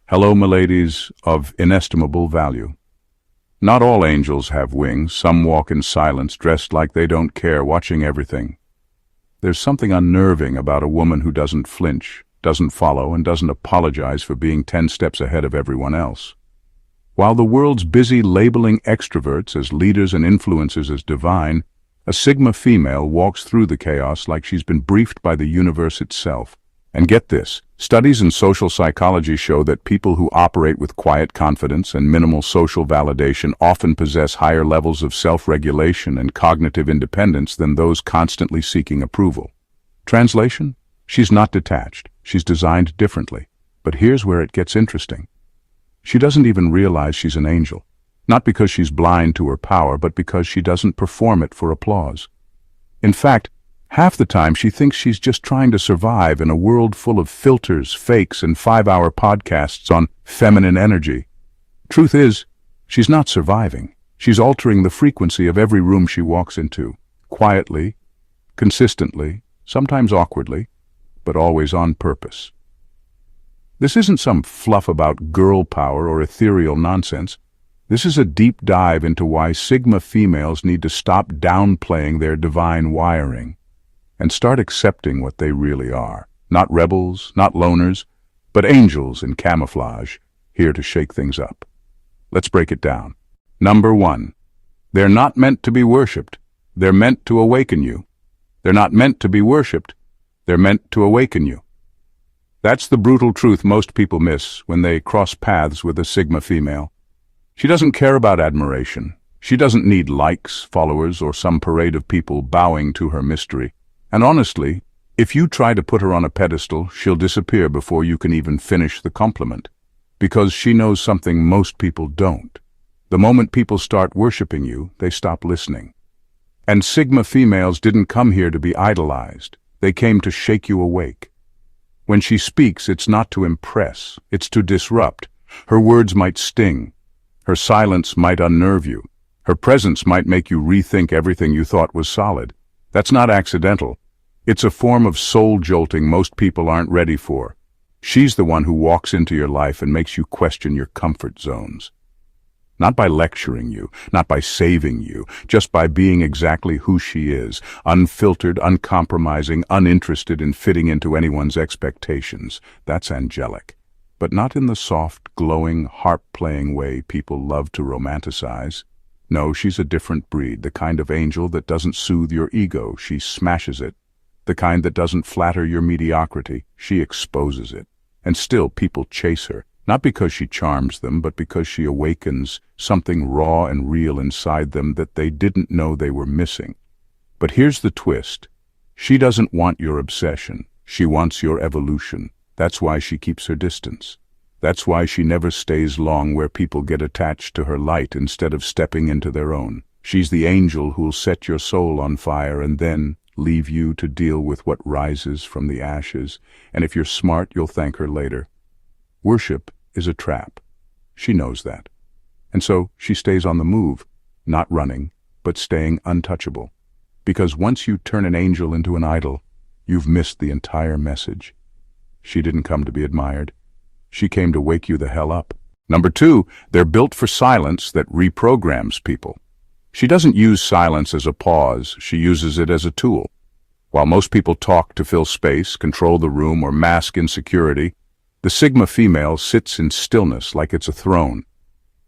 Hello, miladies of inestimable value. Not all angels have wings. Some walk in silence, dressed like they don't care, watching everything. There's something unnerving about a woman who doesn't flinch, doesn't follow, and doesn't apologize for being 10 steps ahead of everyone else. While the world's busy labeling extroverts as leaders and influencers as divine, a Sigma female walks through the chaos like she's been briefed by the universe itself. And get this, studies in social psychology show that people who operate with quiet confidence and minimal social validation often possess higher levels of self-regulation and cognitive independence than those constantly seeking approval. Translation? She's not detached. She's designed differently. But here's where it gets interesting. She doesn't even realize she's an angel. Not because she's blind to her power, but because she doesn't perform it for applause. In fact, half the time she thinks she's just trying to survive in a world full of filters, fakes, and 5-hour podcasts on feminine energy. Truth is, she's not surviving. She's altering the frequency of every room she walks into, quietly, consistently, sometimes awkwardly, but always on purpose. This isn't some fluff about girl power or ethereal nonsense. This is a deep dive into why Sigma females need to stop downplaying their divine wiring and start accepting what they really are. Not rebels, not loners, but angels in camouflage, here to shake things up. Let's break it down. Number 1. They're not meant to be worshipped. They're meant to awaken you. They're not meant to be worshipped. They're meant to awaken you. That's the brutal truth most people miss when they cross paths with a Sigma female. She doesn't care about admiration. She doesn't need likes, followers, or some parade of people bowing to her mystery. And honestly, if you try to put her on a pedestal, she'll disappear before you can even finish the compliment. Because she knows something most people don't. The moment people start worshiping you, they stop listening. And Sigma females didn't come here to be idolized. They came to shake you awake. When she speaks, it's not to impress, it's to disrupt. Her words might sting. Her silence might unnerve you. Her presence might make you rethink everything you thought was solid. That's not accidental. It's a form of soul-jolting most people aren't ready for. She's the one who walks into your life and makes you question your comfort zones. Not by lecturing you, not by saving you, just by being exactly who she is, unfiltered, uncompromising, uninterested in fitting into anyone's expectations. That's angelic. But not in the soft, glowing, harp-playing way people love to romanticize. No, she's a different breed, the kind of angel that doesn't soothe your ego, she smashes it. The kind that doesn't flatter your mediocrity, she exposes it. And still people chase her, not because she charms them, but because she awakens something raw and real inside them that they didn't know they were missing. But here's the twist. She doesn't want your obsession. She wants your evolution. That's why she keeps her distance. That's why she never stays long where people get attached to her light instead of stepping into their own. She's the angel who'll set your soul on fire and then leave you to deal with what rises from the ashes, and if you're smart, you'll thank her later. Worship is a trap. She knows that. And so she stays on the move, not running, but staying untouchable. Because once you turn an angel into an idol, you've missed the entire message. She didn't come to be admired. She came to wake you the hell up. Number 2, they're built for silence that reprograms people. She doesn't use silence as a pause, she uses it as a tool. While most people talk to fill space, control the room, or mask insecurity, the Sigma female sits in stillness like it's a throne.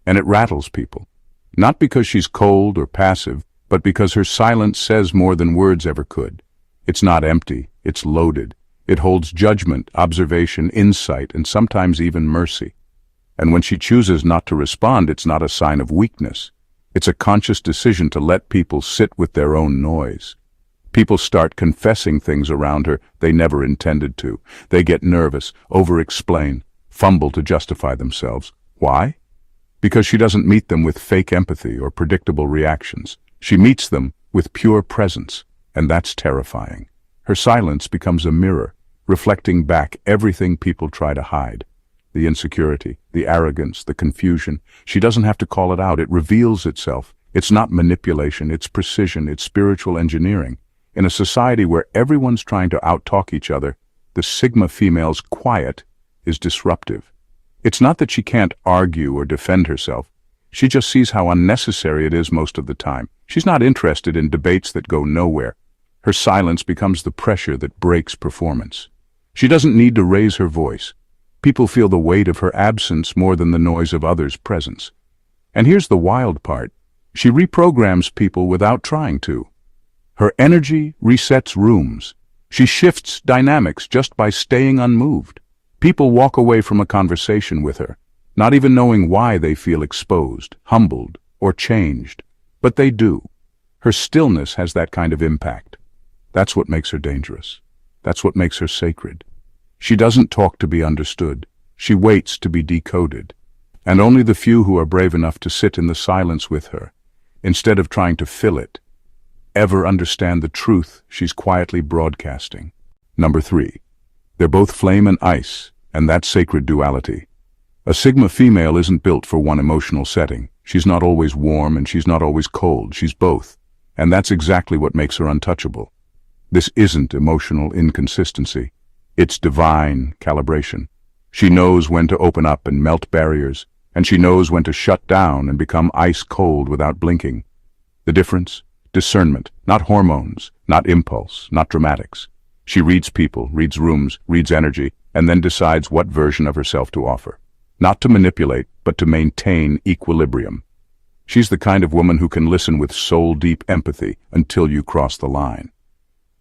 And it rattles people. Not because she's cold or passive, but because her silence says more than words ever could. It's not empty, it's loaded. It holds judgment, observation, insight, and sometimes even mercy. And when she chooses not to respond, it's not a sign of weakness. It's a conscious decision to let people sit with their own noise. People start confessing things around her they never intended to. They get nervous, over-explain, fumble to justify themselves. Why? Because she doesn't meet them with fake empathy or predictable reactions. She meets them with pure presence, and that's terrifying. Her silence becomes a mirror, reflecting back everything people try to hide. The insecurity, the arrogance, the confusion. She doesn't have to call it out. It reveals itself. It's not manipulation, it's precision, it's spiritual engineering. In a society where everyone's trying to outtalk each other, the Sigma female's quiet is disruptive. It's not that she can't argue or defend herself. She just sees how unnecessary it is most of the time. She's not interested in debates that go nowhere. Her silence becomes the pressure that breaks performance. She doesn't need to raise her voice. People feel the weight of her absence more than the noise of others' presence. And here's the wild part. She reprograms people without trying to. Her energy resets rooms. She shifts dynamics just by staying unmoved. People walk away from a conversation with her, not even knowing why they feel exposed, humbled, or changed. But they do. Her stillness has that kind of impact. That's what makes her dangerous. That's what makes her sacred. She doesn't talk to be understood. She waits to be decoded. And only the few who are brave enough to sit in the silence with her, instead of trying to fill it, ever understand the truth she's quietly broadcasting. Number 3. They're both flame and ice, and that's sacred duality. A Sigma female isn't built for one emotional setting. She's not always warm and she's not always cold. She's both. And that's exactly what makes her untouchable. This isn't emotional inconsistency. It's divine calibration. She knows when to open up and melt barriers, and she knows when to shut down and become ice cold without blinking. The difference? Discernment, not hormones, not impulse, not dramatics. She reads people, reads rooms, reads energy, and then decides what version of herself to offer. Not to manipulate, but to maintain equilibrium. She's the kind of woman who can listen with soul-deep empathy until you cross the line.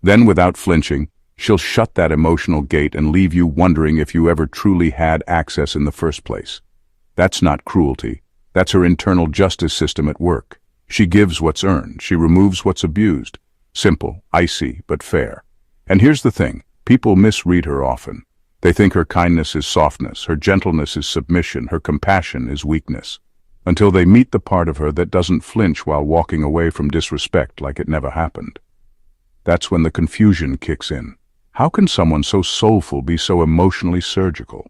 Then, without flinching, she'll shut that emotional gate and leave you wondering if you ever truly had access in the first place. That's not cruelty. That's her internal justice system at work. She gives what's earned. She removes what's abused. Simple, icy, but fair. And here's the thing. People misread her often. They think her kindness is softness, her gentleness is submission, her compassion is weakness. Until they meet the part of her that doesn't flinch while walking away from disrespect like it never happened. That's when the confusion kicks in. How can someone so soulful be so emotionally surgical?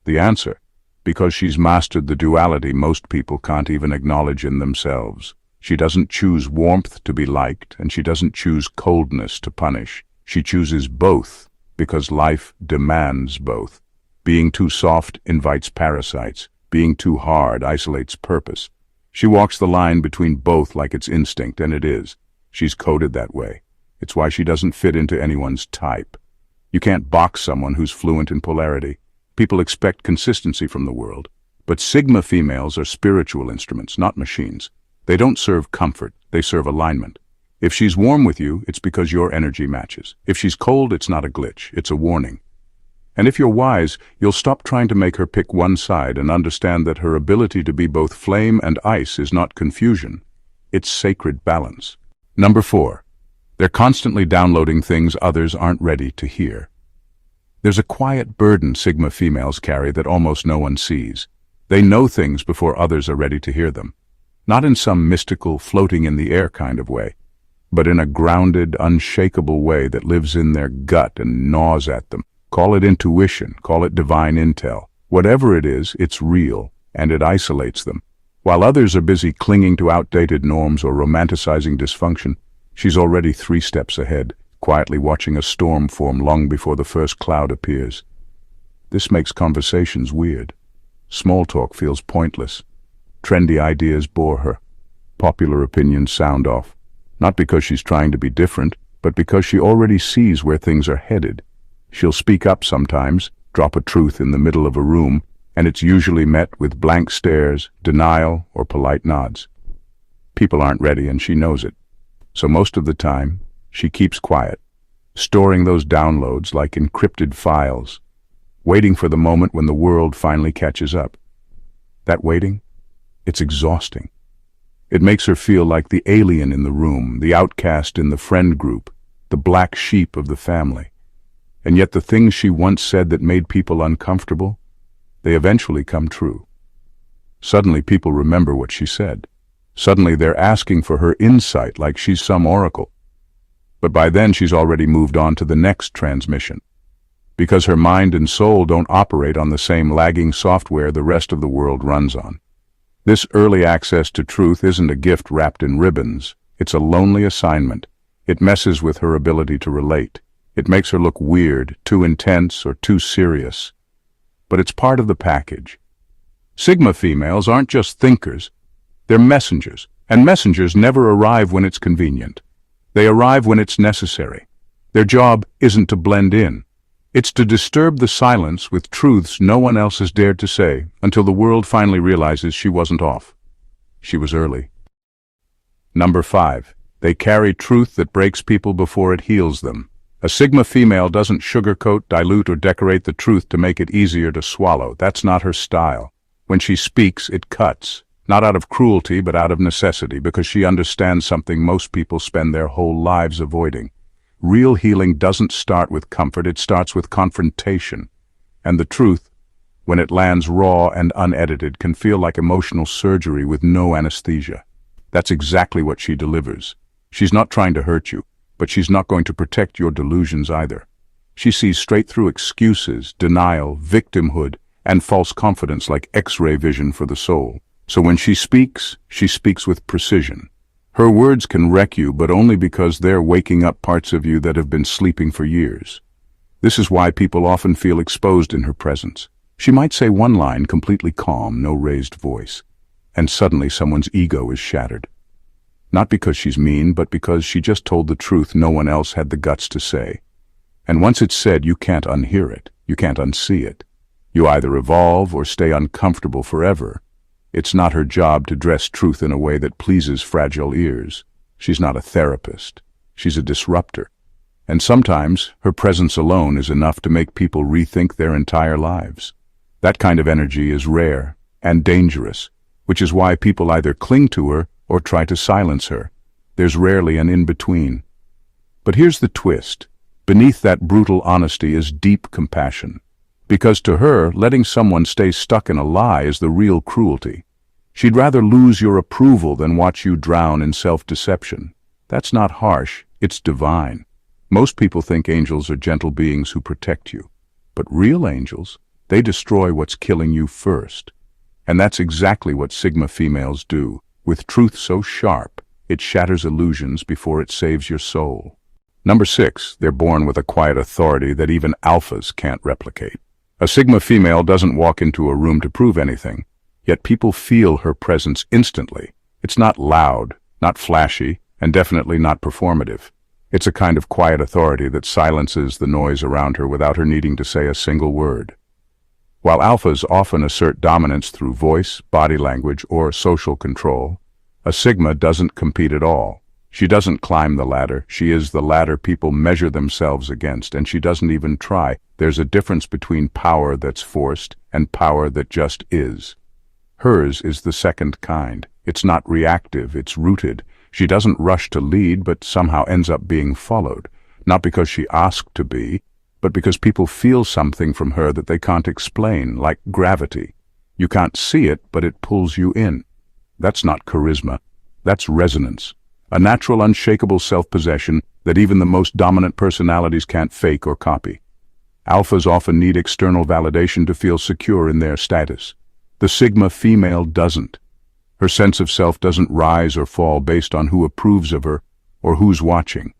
The answer: because she's mastered the duality most people can't even acknowledge in themselves. She doesn't choose warmth to be liked, and she doesn't choose coldness to punish. She chooses both, because life demands both. Being too soft invites parasites. Being too hard isolates purpose. She walks the line between both like it's instinct, and it is. She's coded that way. It's why she doesn't fit into anyone's type. You can't box someone who's fluent in polarity. People expect consistency from the world. But Sigma females are spiritual instruments, not machines. They don't serve comfort, they serve alignment. If she's warm with you, it's because your energy matches. If she's cold, it's not a glitch, it's a warning. And if you're wise, you'll stop trying to make her pick one side and understand that her ability to be both flame and ice is not confusion. It's sacred balance. Number 4. They're constantly downloading things others aren't ready to hear. There's a quiet burden Sigma females carry that almost no one sees. They know things before others are ready to hear them. Not in some mystical, floating in the air kind of way, but in a grounded, unshakable way that lives in their gut and gnaws at them. Call it intuition, call it divine intel. Whatever it is, it's real, and it isolates them. While others are busy clinging to outdated norms or romanticizing dysfunction, she's already 3 steps ahead, quietly watching a storm form long before the first cloud appears. This makes conversations weird. Small talk feels pointless. Trendy ideas bore her. Popular opinions sound off. Not because she's trying to be different, but because she already sees where things are headed. She'll speak up sometimes, drop a truth in the middle of a room, and it's usually met with blank stares, denial, or polite nods. People aren't ready, and she knows it. So most of the time, she keeps quiet, storing those downloads like encrypted files, waiting for the moment when the world finally catches up. That waiting? It's exhausting. It makes her feel like the alien in the room, the outcast in the friend group, the black sheep of the family. And yet the things she once said that made people uncomfortable, they eventually come true. Suddenly people remember what she said. Suddenly they're asking for her insight like she's some oracle. But by then she's already moved on to the next transmission. Because her mind and soul don't operate on the same lagging software the rest of the world runs on. This early access to truth isn't a gift wrapped in ribbons. It's a lonely assignment. It messes with her ability to relate. It makes her look weird, too intense, or too serious. But it's part of the package. Sigma females aren't just thinkers, they're messengers, and messengers never arrive when it's convenient. They arrive when it's necessary. Their job isn't to blend in. It's to disturb the silence with truths no one else has dared to say until the world finally realizes she wasn't off. She was early. Number 5. They carry truth that breaks people before it heals them. A Sigma female doesn't sugarcoat, dilute, or decorate the truth to make it easier to swallow. That's not her style. When she speaks, it cuts. Not out of cruelty, but out of necessity, because she understands something most people spend their whole lives avoiding. Real healing doesn't start with comfort, it starts with confrontation. And the truth, when it lands raw and unedited, can feel like emotional surgery with no anesthesia. That's exactly what she delivers. She's not trying to hurt you, but she's not going to protect your delusions either. She sees straight through excuses, denial, victimhood, and false confidence like X-ray vision for the soul. So when she speaks with precision. Her words can wreck you, but only because they're waking up parts of you that have been sleeping for years. This is why people often feel exposed in her presence. She might say one line completely calm, no raised voice, and suddenly someone's ego is shattered. Not because she's mean, but because she just told the truth no one else had the guts to say. And once it's said, you can't unhear it, you can't unsee it. You either evolve or stay uncomfortable forever. It's not her job to dress truth in a way that pleases fragile ears. She's not a therapist. She's a disruptor. And sometimes her presence alone is enough to make people rethink their entire lives. That kind of energy is rare and dangerous, which is why people either cling to her or try to silence her. There's rarely an in-between. But here's the twist. Beneath that brutal honesty is deep compassion. Because to her, letting someone stay stuck in a lie is the real cruelty. She'd rather lose your approval than watch you drown in self-deception. That's not harsh, it's divine. Most people think angels are gentle beings who protect you. But real angels, they destroy what's killing you first. And that's exactly what Sigma females do. With truth so sharp, it shatters illusions before it saves your soul. Number 6, they're born with a quiet authority that even alphas can't replicate. A Sigma female doesn't walk into a room to prove anything, yet people feel her presence instantly. It's not loud, not flashy, and definitely not performative. It's a kind of quiet authority that silences the noise around her without her needing to say a single word. While alphas often assert dominance through voice, body language, or social control, a Sigma doesn't compete at all. She doesn't climb the ladder. She is the ladder people measure themselves against, and she doesn't even try. There's a difference between power that's forced and power that just is. Hers is the second kind. It's not reactive, it's rooted. She doesn't rush to lead, but somehow ends up being followed. Not because she asked to be, but because people feel something from her that they can't explain, like gravity. You can't see it, but it pulls you in. That's not charisma. That's resonance. A natural, unshakable self-possession that even the most dominant personalities can't fake or copy. Alphas often need external validation to feel secure in their status. The Sigma female doesn't. Her sense of self doesn't rise or fall based on who approves of her or who's watching.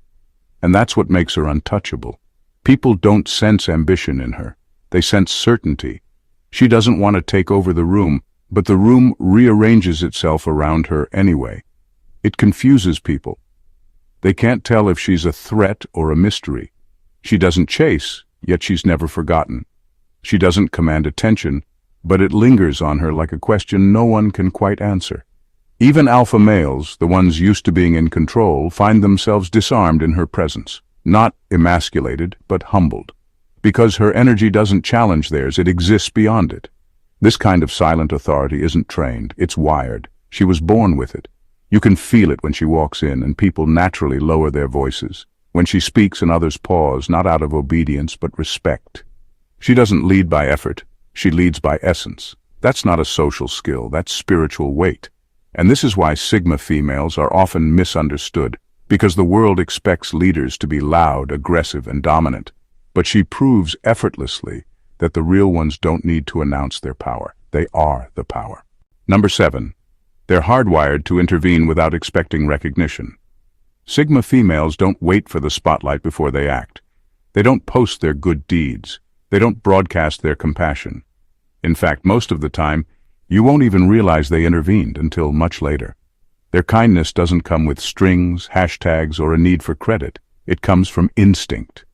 And that's what makes her untouchable. People don't sense ambition in her. They sense certainty. She doesn't want to take over the room, but the room rearranges itself around her anyway. It confuses people. They can't tell if she's a threat or a mystery. She doesn't chase, yet she's never forgotten. She doesn't command attention, but it lingers on her like a question no one can quite answer. Even alpha males, the ones used to being in control, find themselves disarmed in her presence. Not emasculated, but humbled. Because her energy doesn't challenge theirs, it exists beyond it. This kind of silent authority isn't trained, it's wired. She was born with it. You can feel it when she walks in, and people naturally lower their voices. When she speaks and others pause, not out of obedience, but respect. She doesn't lead by effort, she leads by essence. That's not a social skill, that's spiritual weight. And this is why Sigma females are often misunderstood, because the world expects leaders to be loud, aggressive, and dominant. But she proves effortlessly that the real ones don't need to announce their power. They are the power. Number 7. They're hardwired to intervene without expecting recognition. Sigma females don't wait for the spotlight before they act. They don't post their good deeds. They don't broadcast their compassion. In fact, most of the time, You won't even realize they intervened until much later. Their kindness doesn't come with strings, hashtags, or a need for credit. It comes from instinct,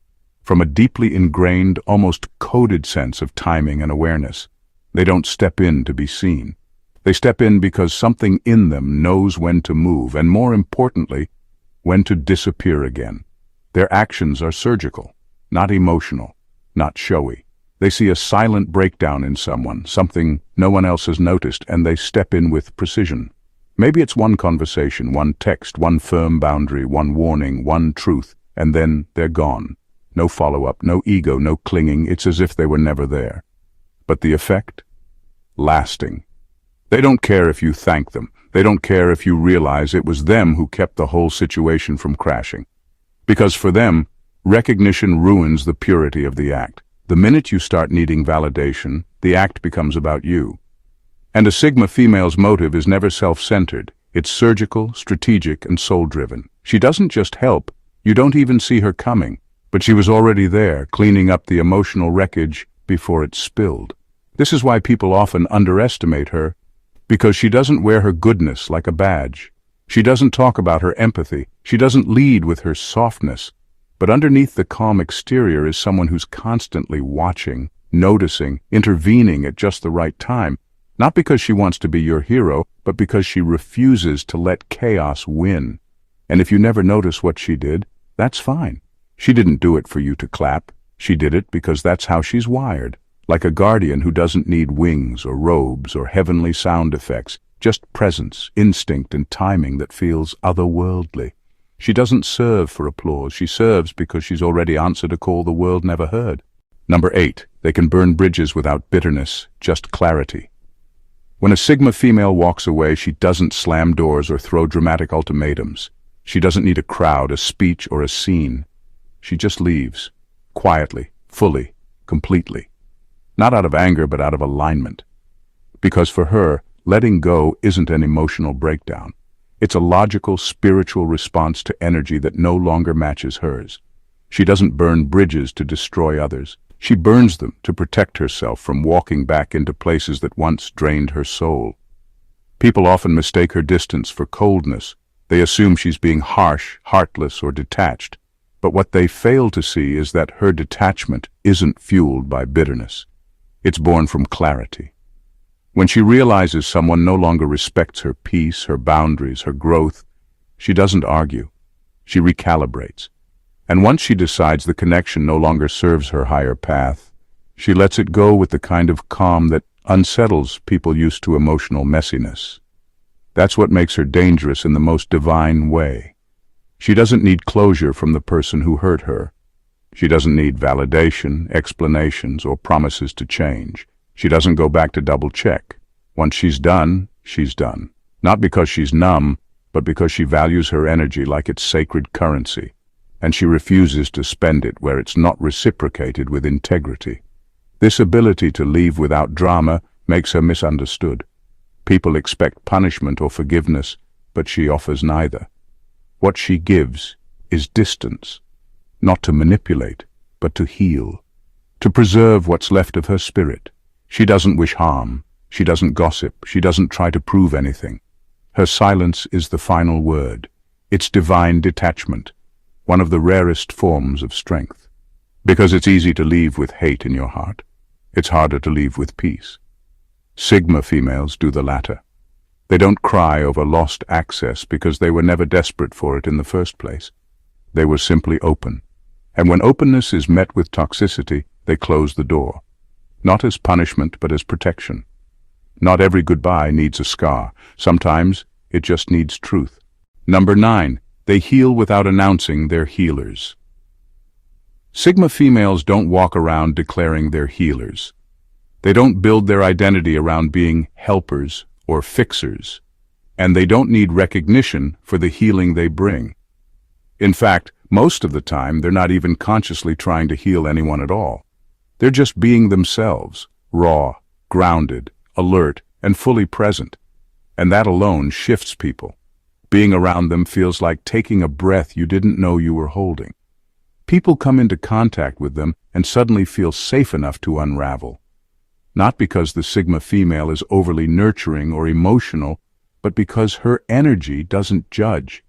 from a deeply ingrained, almost coded sense of timing and awareness. They don't step in to be seen. They step in because something in them knows when to move, and more importantly, when to disappear again. Their actions are surgical, not emotional, not showy. They see a silent breakdown in someone, something no one else has noticed, and they step in with precision. Maybe it's one conversation, one text, one firm boundary, one warning, one truth, and then they're gone. No follow-up, no ego, no clinging. It's as if they were never there. But the effect? Lasting. They don't care if you thank them. They don't care if you realize it was them who kept the whole situation from crashing. Because for them, recognition ruins the purity of the act. The minute you start needing validation, the act becomes about you. And a Sigma female's motive is never self-centered. It's surgical, strategic, and soul-driven. She doesn't just help. You don't even see her coming. But she was already there, cleaning up the emotional wreckage before it spilled. This is why people often underestimate her, because she doesn't wear her goodness like a badge. She doesn't talk about her empathy. She doesn't lead with her softness. But underneath the calm exterior is someone who's constantly watching, noticing, intervening at just the right time. Not because she wants to be your hero, but because she refuses to let chaos win. And if you never notice what she did, that's fine. She didn't do it for you to clap. She did it because that's how she's wired. Like a guardian who doesn't need wings or robes or heavenly sound effects, just presence, instinct, and timing that feels otherworldly. She doesn't serve for applause. She serves because she's already answered a call the world never heard. Number 8, they can burn bridges without bitterness, just clarity. When a Sigma female walks away, she doesn't slam doors or throw dramatic ultimatums. She doesn't need a crowd, a speech, or a scene. She just leaves, quietly, fully, completely. Not out of anger, but out of alignment. Because for her, letting go isn't an emotional breakdown. It's a logical, spiritual response to energy that no longer matches hers. She doesn't burn bridges to destroy others. She burns them to protect herself from walking back into places that once drained her soul. People often mistake her distance for coldness. They assume she's being harsh, heartless, or detached. But what they fail to see is that her detachment isn't fueled by bitterness. It's born from clarity. When she realizes someone no longer respects her peace, her boundaries, her growth, she doesn't argue. She recalibrates. And once she decides the connection no longer serves her higher path, she lets it go with the kind of calm that unsettles people used to emotional messiness. That's what makes her dangerous in the most divine way. She doesn't need closure from the person who hurt her. She doesn't need validation, explanations, or promises to change. She doesn't go back to double-check. Once she's done, she's done. Not because she's numb, but because she values her energy like it's sacred currency, and she refuses to spend it where it's not reciprocated with integrity. This ability to leave without drama makes her misunderstood. People expect punishment or forgiveness, but she offers neither. What she gives is distance, not to manipulate, but to heal, to preserve what's left of her spirit. She doesn't wish harm. She doesn't gossip. She doesn't try to prove anything. Her silence is the final word. It's divine detachment, one of the rarest forms of strength. Because it's easy to leave with hate in your heart. It's harder to leave with peace. Sigma females do the latter. They don't cry over lost access because they were never desperate for it in the first place. They were simply open. And when openness is met with toxicity, they close the door. Not as punishment, but as protection. Not every goodbye needs a scar. Sometimes it just needs truth. Number 9, they heal without announcing they're healers. Sigma females don't walk around declaring they're healers. They don't build their identity around being helpers or fixers. And they don't need recognition for the healing they bring. In fact, most of the time, they're not even consciously trying to heal anyone at all. They're just being themselves, raw, grounded, alert, and fully present. And that alone shifts people. Being around them feels like taking a breath you didn't know you were holding. People come into contact with them and suddenly feel safe enough to unravel. Not because the Sigma female is overly nurturing or emotional, but because her energy doesn't judge.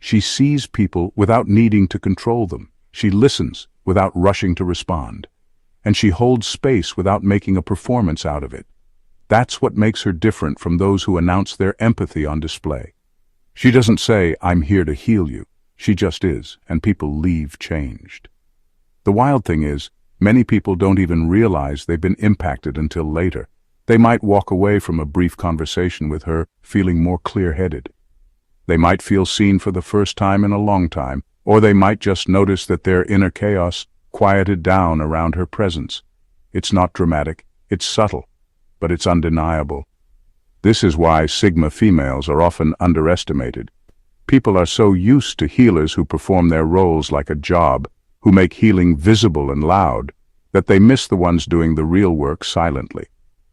She sees people without needing to control them. She listens without rushing to respond. And she holds space without making a performance out of it. That's what makes her different from those who announce their empathy on display. She doesn't say, "I'm here to heal you." She just is, and people leave changed. The wild thing is, many people don't even realize they've been impacted until later. They might walk away from a brief conversation with her feeling more clear-headed. They might feel seen for the first time in a long time, or they might just notice that their inner chaos quieted down around her presence. It's not dramatic, it's subtle, but it's undeniable. This is why Sigma females are often underestimated. People are so used to healers who perform their roles like a job, who make healing visible and loud, that they miss the ones doing the real work silently.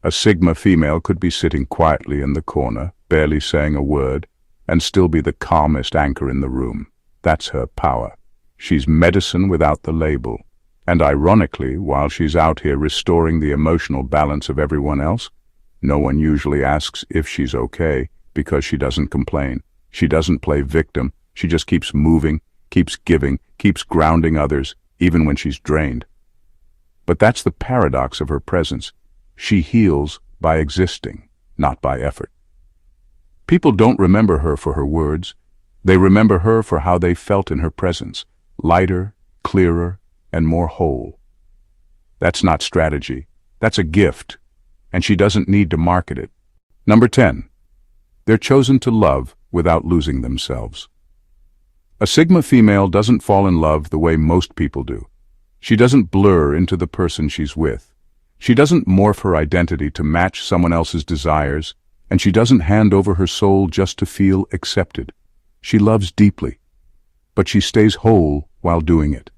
A Sigma female could be sitting quietly in the corner, barely saying a word, and still be the calmest anchor in the room. That's her power. She's medicine without the label. And ironically, while she's out here restoring the emotional balance of everyone else, no one usually asks if she's okay, because she doesn't complain. She doesn't play victim. She just keeps moving, keeps giving, keeps grounding others, even when she's drained. But that's the paradox of her presence. She heals by existing, not by effort. People don't remember her for her words. They remember her for how they felt in her presence, lighter, clearer, and more whole. That's not strategy. That's a gift, and she doesn't need to market it. Number 10. They're chosen to love without losing themselves. A Sigma female doesn't fall in love the way most people do. She doesn't blur into the person she's with. She doesn't morph her identity to match someone else's desires, and she doesn't hand over her soul just to feel accepted. She loves deeply, but she stays whole while doing it.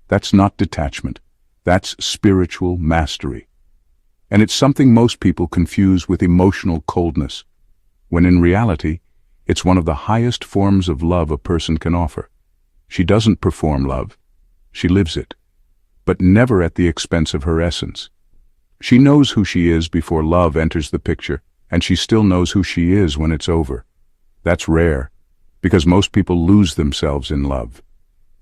That's not detachment. That's spiritual mastery. And it's something most people confuse with emotional coldness, when in reality, it's one of the highest forms of love a person can offer. She doesn't perform love. She lives it, but never at the expense of her essence. She knows who she is before love enters the picture, and she still knows who she is when it's over. That's rare, because most people lose themselves in love.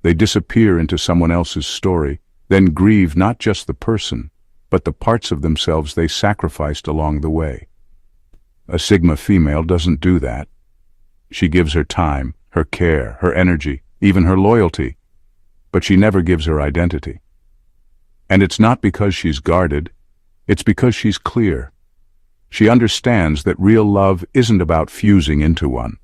They disappear into someone else's story, then grieve not just the person, but the parts of themselves they sacrificed along the way. A Sigma female doesn't do that. She gives her time, her care, her energy, even her loyalty, but she never gives her identity. And it's not because she's guarded, it's because she's clear. She understands that real love isn't about fusing into one.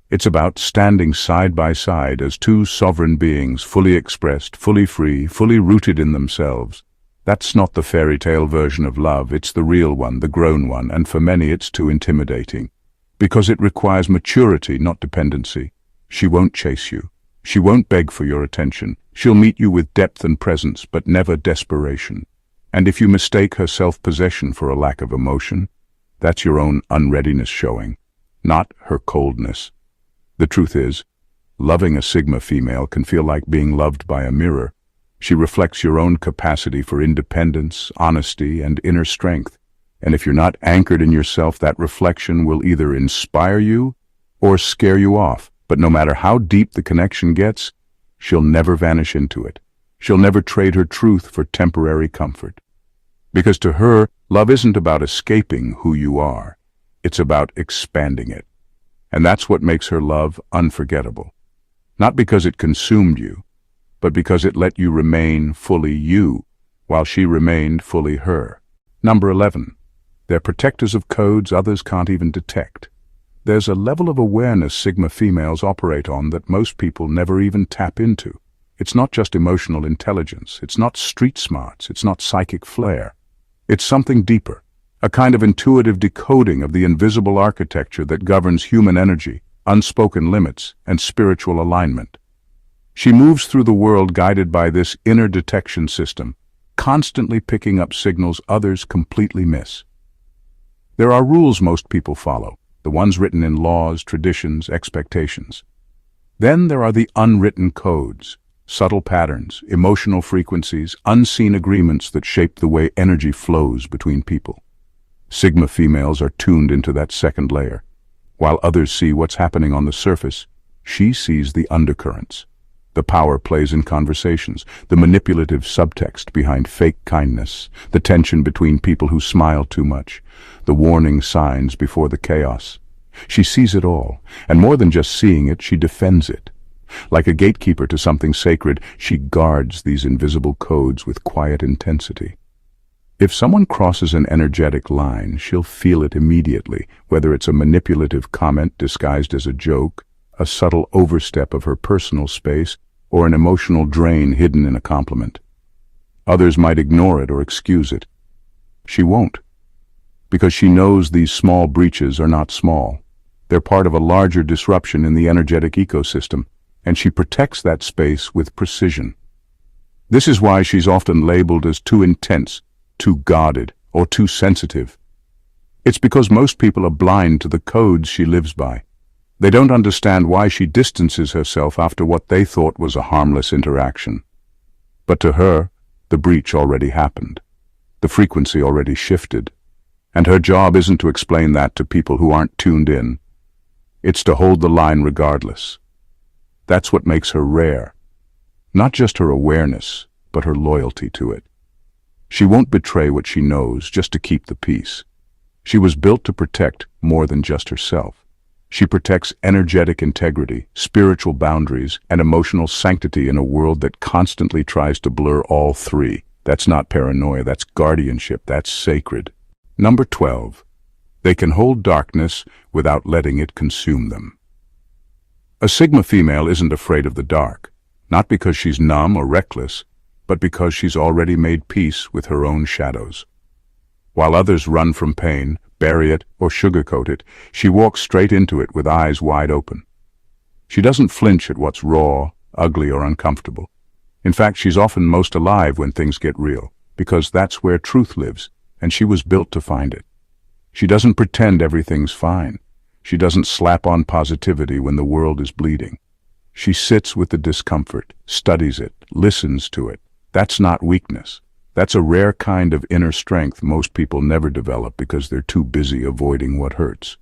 It's about standing side by side as two sovereign beings, fully expressed, fully free, fully rooted in themselves. That's not the fairy tale version of love, it's the real one, the grown one, and for many it's too intimidating. Because it requires maturity, not dependency. She won't chase you. She won't beg for your attention. She'll meet you with depth and presence, but never desperation. And if you mistake her self-possession for a lack of emotion, that's your own unreadiness showing, not her coldness. The truth is, loving a Sigma female can feel like being loved by a mirror. She reflects your own capacity for independence, honesty, and inner strength. And if you're not anchored in yourself, that reflection will either inspire you or scare you off. But no matter how deep the connection gets, she'll never vanish into it. She'll never trade her truth for temporary comfort. Because to her, love isn't about escaping who you are. It's about expanding it. And that's what makes her love unforgettable. Not because it consumed you, but because it let you remain fully you, while she remained fully her. Number 11. They're protectors of codes others can't even detect. There's a level of awareness Sigma females operate on that most people never even tap into. It's not just emotional intelligence, it's not street smarts, it's not psychic flair. It's something deeper, a kind of intuitive decoding of the invisible architecture that governs human energy, unspoken limits, and spiritual alignment. She moves through the world guided by this inner detection system, constantly picking up signals others completely miss. There are rules most people follow, the ones written in laws, traditions, expectations. Then there are the unwritten codes, subtle patterns, emotional frequencies, unseen agreements that shape the way energy flows between people. Sigma females are tuned into that second layer. While others see what's happening on the surface, she sees the undercurrents. The power plays in conversations, the manipulative subtext behind fake kindness, the tension between people who smile too much, the warning signs before the chaos. She sees it all, and more than just seeing it, she defends it. Like a gatekeeper to something sacred, she guards these invisible codes with quiet intensity. If someone crosses an energetic line, she'll feel it immediately, whether it's a manipulative comment disguised as a joke, a subtle overstep of her personal space, or an emotional drain hidden in a compliment. Others might ignore it or excuse it. She won't, because she knows these small breaches are not small. They're part of a larger disruption in the energetic ecosystem, and she protects that space with precision. This is why she's often labeled as too intense, too guarded, or too sensitive. It's because most people are blind to the codes she lives by. They don't understand why she distances herself after what they thought was a harmless interaction. But to her, the breach already happened. The frequency already shifted. And her job isn't to explain that to people who aren't tuned in. It's to hold the line regardless. That's what makes her rare. Not just her awareness, but her loyalty to it. She won't betray what she knows just to keep the peace. She was built to protect more than just herself. She protects energetic integrity, spiritual boundaries, and emotional sanctity in a world that constantly tries to blur all three. That's not paranoia, that's guardianship, that's sacred. Number 12. They can hold darkness without letting it consume them. A Sigma female isn't afraid of the dark, not because she's numb or reckless, but because she's already made peace with her own shadows. While others run from pain, bury it, or sugarcoat it, she walks straight into it with eyes wide open. She doesn't flinch at what's raw, ugly, or uncomfortable. In fact, she's often most alive when things get real, because that's where truth lives, and she was built to find it. She doesn't pretend everything's fine. She doesn't slap on positivity when the world is bleeding. She sits with the discomfort, studies it, listens to it. That's not weakness. That's a rare kind of inner strength most people never develop because they're too busy avoiding what hurts.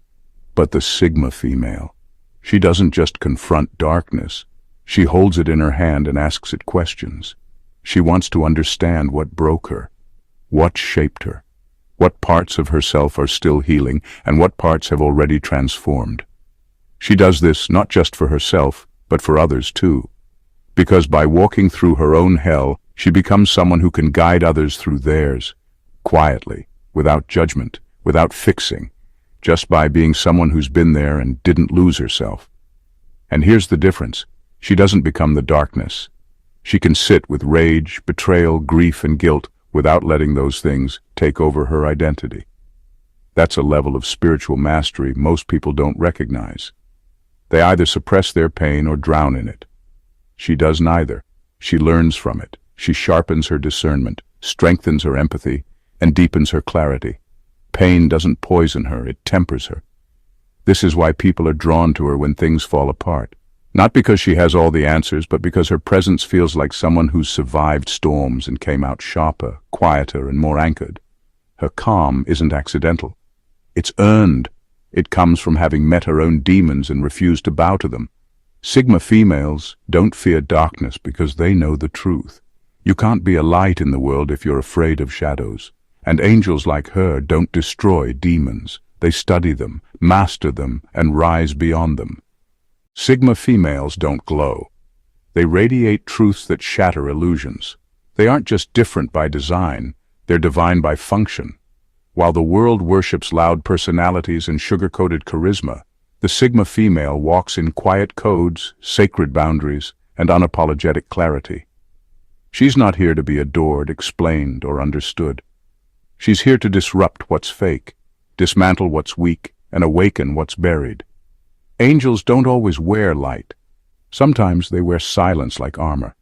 But the Sigma female, she doesn't just confront darkness. She holds it in her hand and asks it questions. She wants to understand what broke her, what shaped her, what parts of herself are still healing, and what parts have already transformed. She does this not just for herself, but for others too. Because by walking through her own hell, she becomes someone who can guide others through theirs, quietly, without judgment, without fixing, just by being someone who's been there and didn't lose herself. And here's the difference. She doesn't become the darkness. She can sit with rage, betrayal, grief, and guilt without letting those things take over her identity. That's a level of spiritual mastery most people don't recognize. They either suppress their pain or drown in it. She does neither. She learns from it. She sharpens her discernment, strengthens her empathy, and deepens her clarity. Pain doesn't poison her, it tempers her. This is why people are drawn to her when things fall apart. Not because she has all the answers, but because her presence feels like someone who's survived storms and came out sharper, quieter, and more anchored. Her calm isn't accidental. It's earned. It comes from having met her own demons and refused to bow to them. Sigma females don't fear darkness because they know the truth. You can't be a light in the world if you're afraid of shadows. And angels like her don't destroy demons. They study them, master them, and rise beyond them. Sigma females don't glow. They radiate truths that shatter illusions. They aren't just different by design, they're divine by function. While the world worships loud personalities and sugar-coated charisma, the Sigma female walks in quiet codes, sacred boundaries, and unapologetic clarity. She's not here to be adored, explained, or understood. She's here to disrupt what's fake, dismantle what's weak, and awaken what's buried. Angels don't always wear light. Sometimes they wear silence like armor.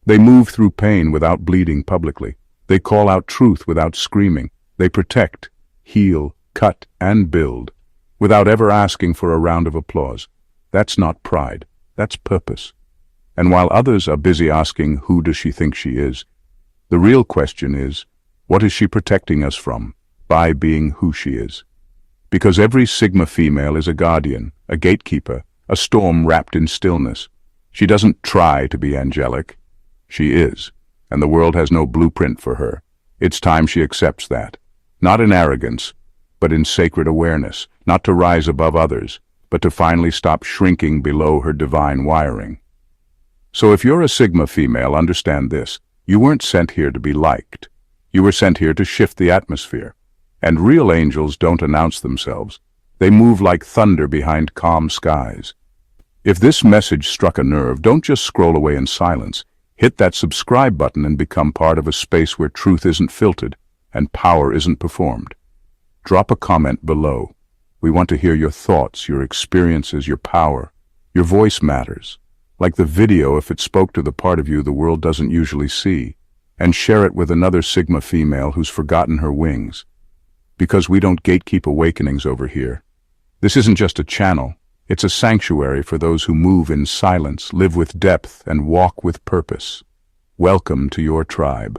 They move through pain without bleeding publicly. They call out truth without screaming. They protect, heal, cut, and build, without ever asking for a round of applause. That's not pride. That's purpose. And while others are busy asking, who does she think she is? The real question is, what is she protecting us from by being who she is? Because every Sigma female is a guardian, a gatekeeper, a storm wrapped in stillness. She doesn't try to be angelic. She is, and the world has no blueprint for her. It's time she accepts that. Not in arrogance, but in sacred awareness, not to rise above others, but to finally stop shrinking below her divine wiring. So if you're a Sigma female, understand this. You weren't sent here to be liked. You were sent here to shift the atmosphere. And real angels don't announce themselves. They move like thunder behind calm skies. If this message struck a nerve, don't just scroll away in silence. Hit that subscribe button and become part of a space where truth isn't filtered and power isn't performed. Drop a comment below. We want to hear your thoughts, your experiences, your power. Your voice matters. Like the video, if it spoke to the part of you the world doesn't usually see. And share it with another Sigma female who's forgotten her wings. Because we don't gatekeep awakenings over here. This isn't just a channel. It's a sanctuary for those who move in silence, live with depth, and walk with purpose. Welcome to your tribe.